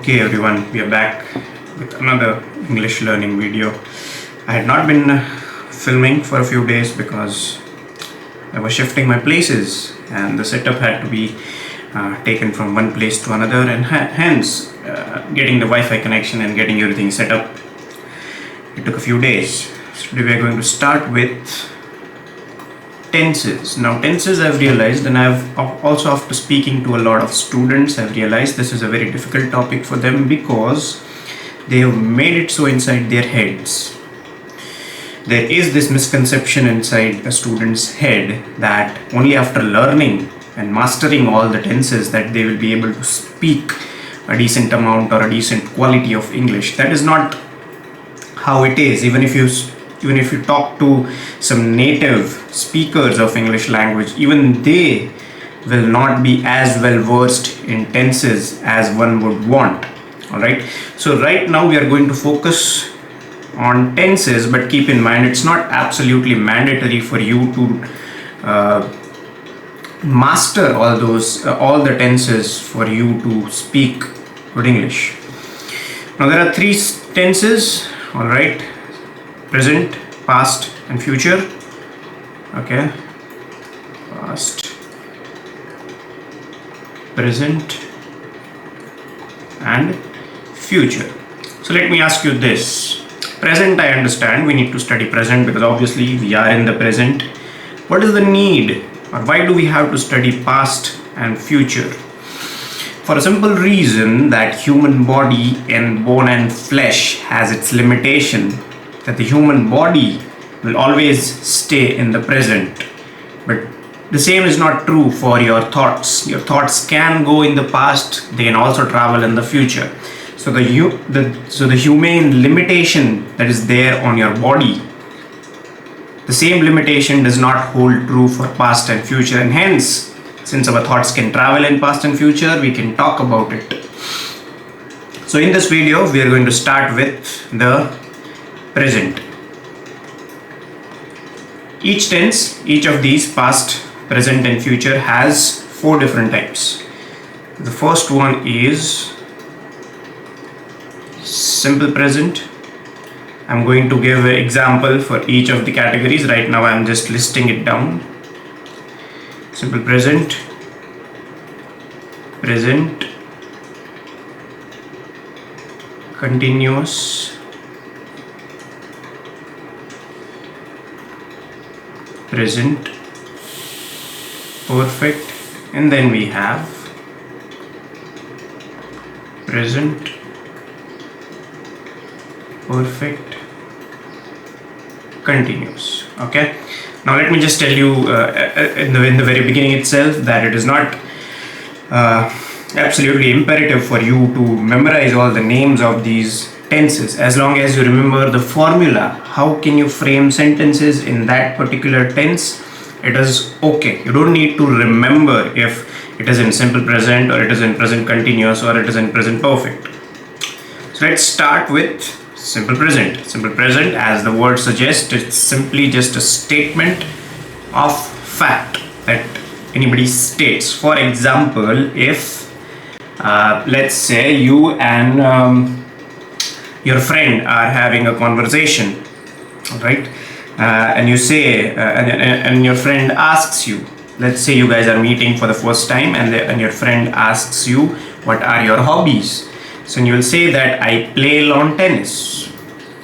Okay, everyone, we are back with another English learning video. I had not been filming for a few days because I was shifting my places and the setup had to be taken from one place to another, and hence getting the Wi-Fi connection and getting everything set up. It took a few days. So today we are going to start with tenses. Now tenses, I've realized, and I've also, after speaking to a lot of students, I've realized this is a very difficult topic for them because they have made it so inside their heads. There is this misconception inside a student's head that only after learning and mastering all the tenses that they will be able to speak a decent amount or a decent quality of English. That is not how it is. Even if you talk to some native speakers of English language, even they will not be as well versed in tenses as one would want. Alright, so right now we are going to focus on tenses, but keep in mind it's not absolutely mandatory for you to master all the tenses for you to speak good English. Now there are three tenses, alright: present, past and future. Okay, past, present and future. So let me ask you this. Present, I understand we need to study present because obviously we are in the present. What is the need, or why do we have to study past and future? For a simple reason that human body and bone and flesh has its limitation, that the human body will always stay in the present. But the same is not true for your thoughts. Your thoughts can go in the past, they can also travel in the future. So the humane limitation that is there on your body, the same limitation does not hold true for past and future, and hence, since our thoughts can travel in past and future, we can talk about it. So in this video, we are going to start with the present. Each tense, each of these, past, present and future, has four different types. The first one is simple present. I'm going to give an example for each of the categories. Right now I'm just listing it down. Simple present, present, continuous, present, perfect, and then we have present, perfect, continuous. Okay, now let me just tell you in the very beginning itself that it is not absolutely imperative for you to memorize all the names of these tenses. As long as you remember the formula, how can you frame sentences in that particular tense, it is okay. You don't need to remember if it is in simple present or it is in present continuous or it is in present perfect. So let's start with simple present. Simple present, as the word suggests, it's simply just a statement of fact that anybody states. For example, if let's say you and your friend are having a conversation, right? And you say, and your friend asks you, let's say you guys are meeting for the first time, and your friend asks you, what are your hobbies? So you will say that I play lawn tennis.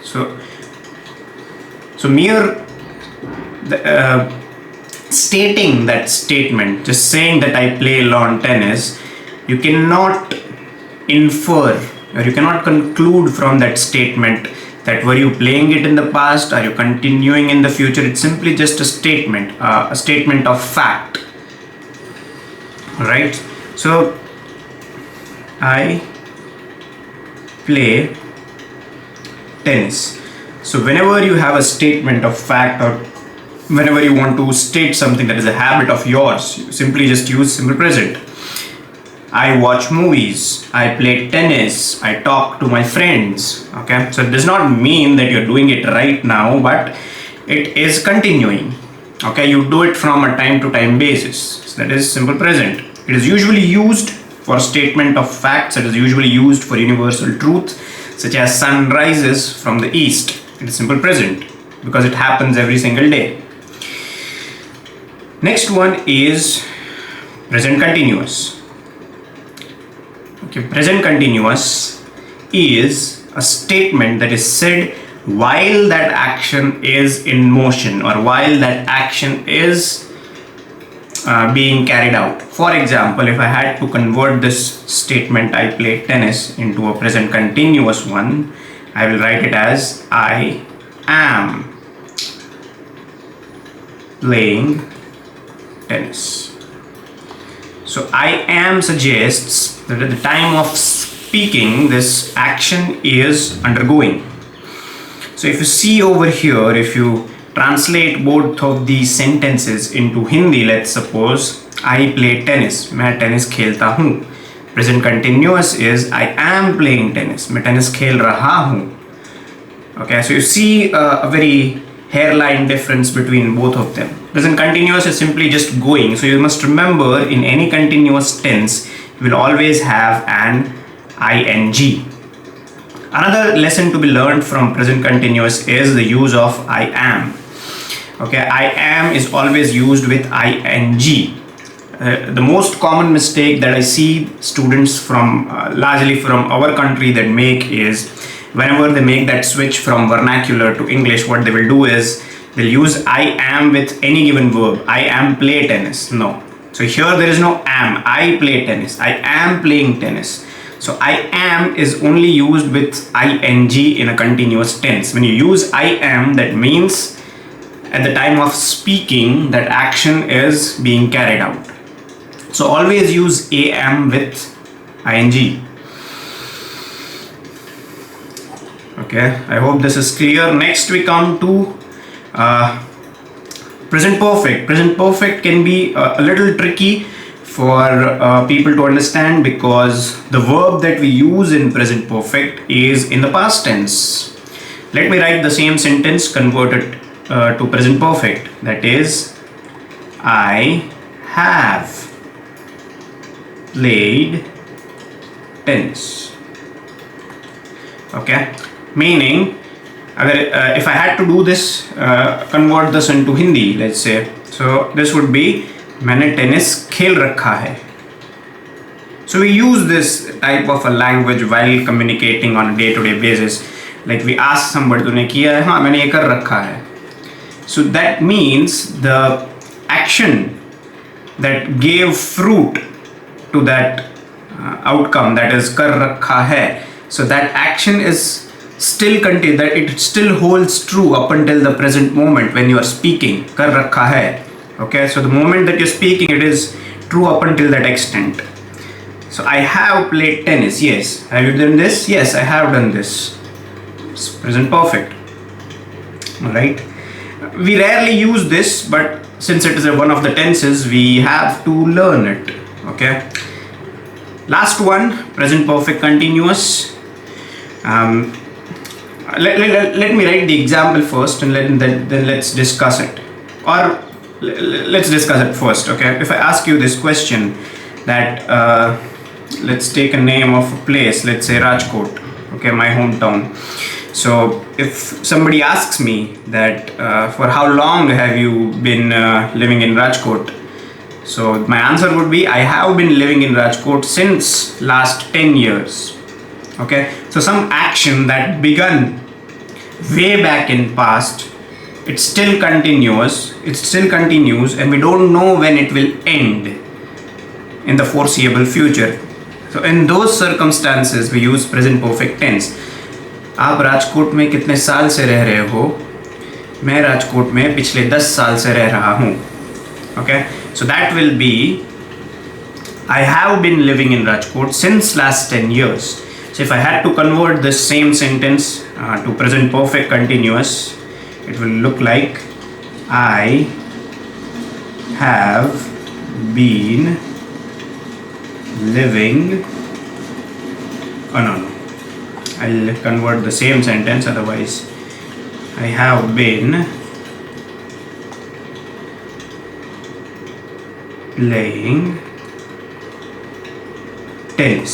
So mere stating that statement, just saying that I play lawn tennis, you cannot infer or you cannot conclude from that statement that were you playing it in the past, are you continuing in the future. It's simply just a statement of fact. Right? So I play tennis. So whenever you have a statement of fact, or whenever you want to state something that is a habit of yours, you simply just use simple present. I watch movies, I play tennis, I talk to my friends. Okay, so it does not mean that you're doing it right now, but it is continuing. Okay, you do it from a time to time basis. So that is simple present. It is usually used For statement of facts, it is usually used for universal truth, such as sun rises from the east. It is simple present because it happens every single day. Next one is present continuous. Okay, present continuous is a statement that is said while that action is in motion or while that action is being carried out. For example, if I had to convert this statement, I play tennis, into a present continuous one, I will write it as I am playing tennis. So I am suggests that at the time of speaking, this action is undergoing. So if you see over here, if you translate both of these sentences into Hindi, let's suppose I play tennis, मैं tennis खेलता हूँ. Present continuous is I am playing tennis, मैं tennis खेल रहा हूँ. Okay, so you see a very hairline difference between both of them. Present continuous is simply just going. So you must remember, in any continuous tense, you will always have an ing. Another lesson to be learned from present continuous is the use of I am. Okay, I am is always used with ing. The most common mistake that I see students from largely from our country that make is, whenever they make that switch from vernacular to English, what they will do is they'll use I am with any given verb. I am play tennis. No. So here there is no am. I play tennis. I am playing tennis. So I am is only used with ing in a continuous tense. When you use I am, that means at the time of speaking, that action is being carried out. So always use am with ing. Okay, I hope this is clear. Next we come to present perfect. Present perfect can be a little tricky for people to understand, because the verb that we use in present perfect is in the past tense. Let me write the same sentence converted to present perfect. That is, I have played tennis. Okay, meaning if I had to do this, convert this into Hindi, let's say, so this would be मैंने tennis खेल रखा है. So we use this type of a language while communicating on a day-to-day basis. Like we ask somebody, तूने किया है? हाँ, मैंने ये कर रखा है. So that means the action that gave fruit to that outcome, that is कर रखा है. So that action is still continued, that it still holds true up until the present moment when you are speaking. कर रखा है. Okay, so the moment that you're speaking, it is true up until that extent. So I have played tennis. Yes. Have you done this? Yes, I have done this. It's present perfect. Alright. We rarely use this, but since it is one of the tenses, we have to learn it. Okay. Last one, present perfect continuous. Let me write the example first, and then let's discuss it. Or let's discuss it first. Okay, if I ask you this question, that let's take a name of a place, let's say Rajkot, okay, my hometown. So if somebody asks me that for how long have you been living in Rajkot, so my answer would be, I have been living in Rajkot since last 10 years. Okay, so some action that began way back in past, it still continues, and we don't know when it will end in the foreseeable future. So in those circumstances we use present perfect tense. आप राजकोट में कितने साल से रह रहे हो? मैं राजकोट में पिछले 10 साल से रह रहा हूँ. Okay, so that will be, I have been living in Rajkot since last 10 years. So if I had to convert this same sentence to present perfect continuous, it will look like, I have been living, no, I'll convert the same sentence, otherwise I have been playing tense.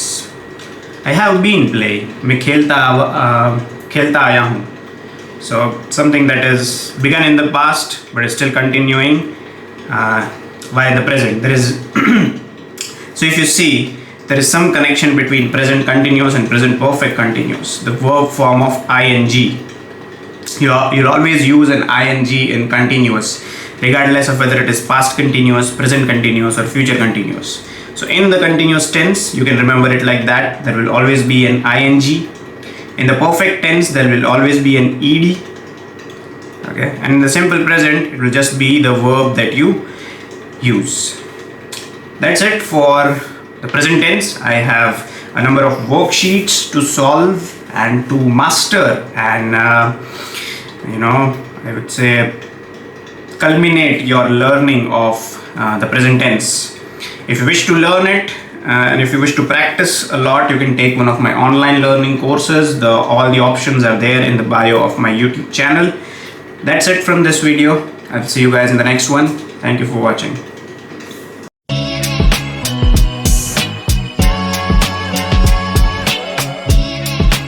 I have been playing. मैं खेलता आया हूँ. So something that is begun in the past but is still continuing via the present. There is so if you see, there is some connection between present continuous and present perfect continuous. The verb form of ing. You'll always use an ing in continuous, regardless of whether it is past continuous, present continuous, or future continuous. So in the continuous tense, you can remember it like that. There will always be an ing. In the perfect tense, there will always be an ed. Okay, and in the simple present, it will just be the verb that you use. That's it for the present tense. I have a number of worksheets to solve and to master, and I would say culminate your learning of the present tense. If you wish to learn it and if you wish to practice a lot, you can take one of my online learning courses. All the options are there in the bio of my YouTube channel. That's it from this video. I'll see you guys in the next one. Thank you for watching.